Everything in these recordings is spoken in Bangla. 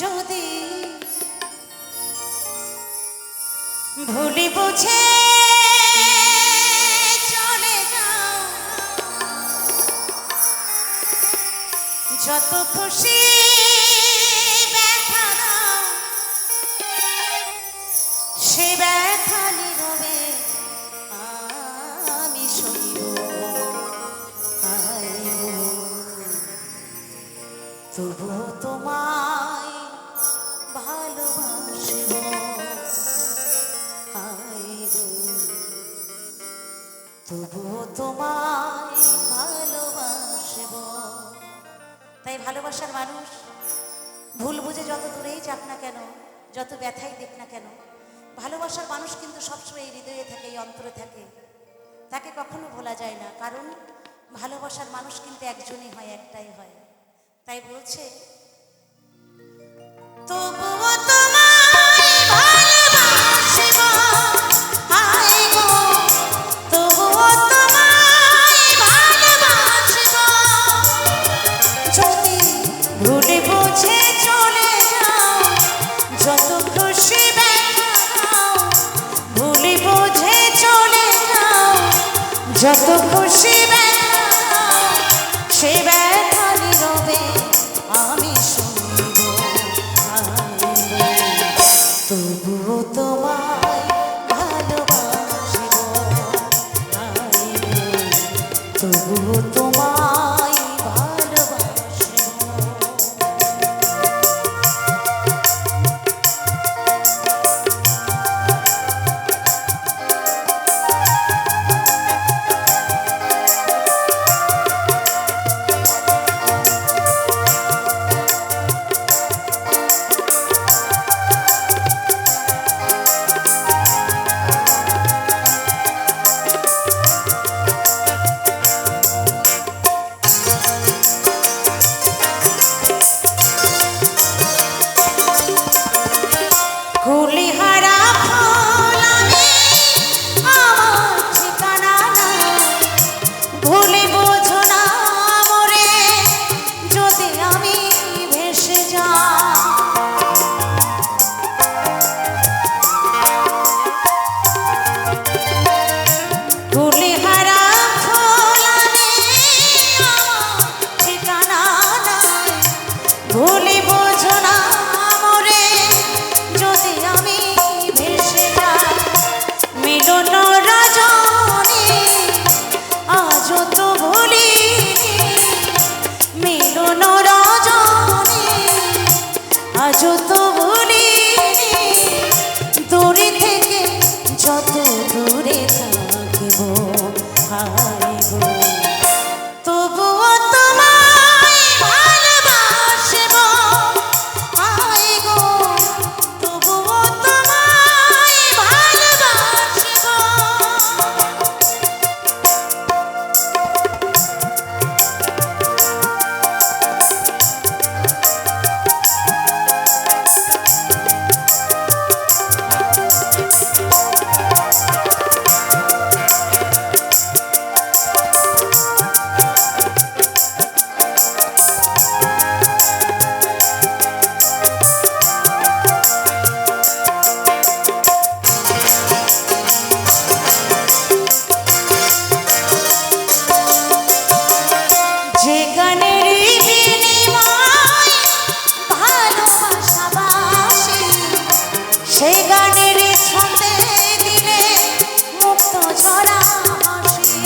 যদি ভুলি বুঝে চলে যাও, যত খুশি ব্যথা দাও, সে ব্যথা নীরবে আমি সইব। তবুও তোমায় ভালোবাসব, তবুও তোমায় ভালোবাসব। তাই ভালোবাসার মানুষ ভুল বুঝে যত দূরেই যাক না কেন, যত ব্যথাই দেখ না কেন, ভালোবাসার মানুষ কিন্তু সবসময় এই হৃদয়ে থাকে, এই অন্তরে থাকে, তাকে কখনো ভোলা যায় না। কারণ ভালোবাসার মানুষ কিন্তু একজনই হয়, একটাই হয়। তাই বলছে তবুও তোমায় ভালোবাসব, হায় গো তবুও তোমায় ভালোবাসব। যদি ভুলে বুঝে চলে যাও, যত খুশি ব্যথা দাও, ভুলে বুঝে চলে যাও, যত খুশি ব্যথা দাও, সে ব্যথা নীরবে আমি সইব। তবুও তোমায় ভালোবাসব, তবুও তোমায় ভালোবাসব। কুলিহারা ফুল আমি, আমার ঠিকানা নাই, ভুলে বোঝো না মোরে যদি আমি ভেসে যাই। কুলিহারা ফুল আমি, আমার ঠিকানা নাই, ভুলে বোঝো না মোরে যদি আমি ভেসে যাই। মিলন রজনী আজও তো ভুলিনি, মিলন রজনী আজও তো ভুলিনি, দূরে থেকে যত দূরে থাকিব, হায় গো তবুও তোমায় ভালোবাসব, হায় গো তবুও তোমায় ভালোবাসব। যে গানের বিনিময় ভালোবাসা বাসি, সেই গানের ছন্দে দিলে মুক্ত ঝরা হাসি।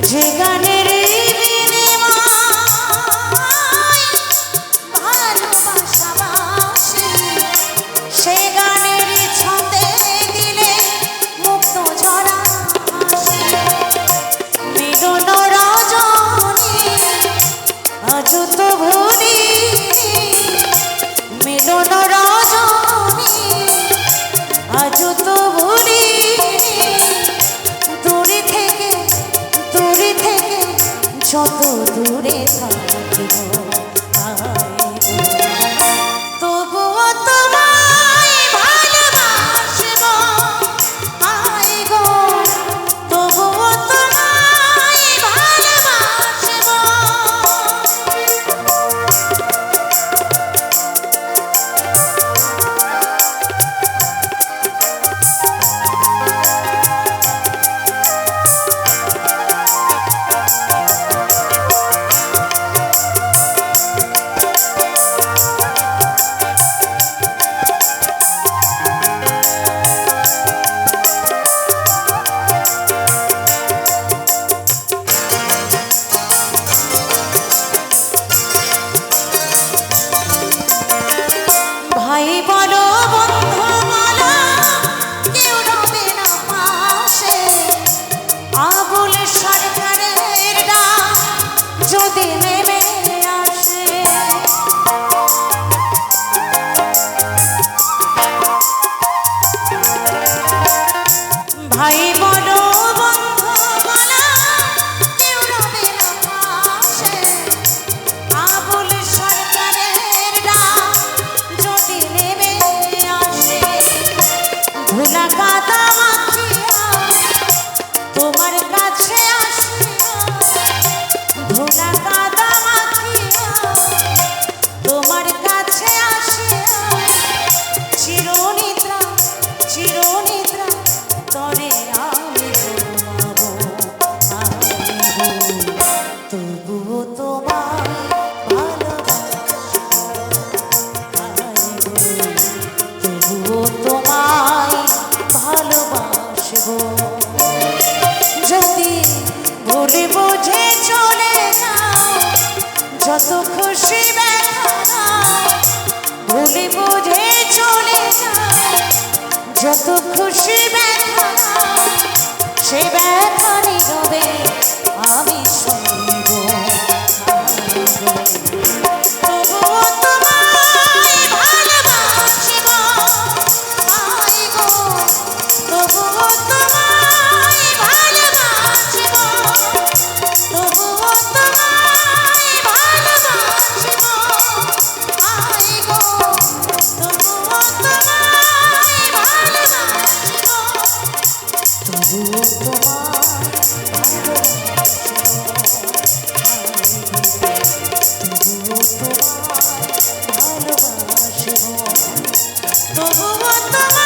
যে গানের বিনিময় ভালোবাসা বাসি, সেই গানের ছন্দে দিলে মুক্ত ঝরা হাসি। মিলন রজনী আজও তো ভুলিনি, মিলন রজনী আজও তো ভুলিনি, দূরে থেকে যত দূরে থাকিব, হায় গো তবুও তোমায় ভালোবাসব, হায় গো তবুও তোমায় ভুলে বুঝে চলে যাও যত খুশি ব্যথা নাও, ভুলে বুঝে চলে যাও যত খুশি ব্যথা নাও, সে ব্যথা নীরবে আমি সইব। তবুও তোমায় ভালোবাসিব, আই গো, তবুও তোমায় ভালোবাসিব, তবুও তোমায় ভালোবাসিব, আই গো, তবুও তোমায় ভালোবাসিব, তবুও তোমায় ভালোবাসিব, তবুও তোমায়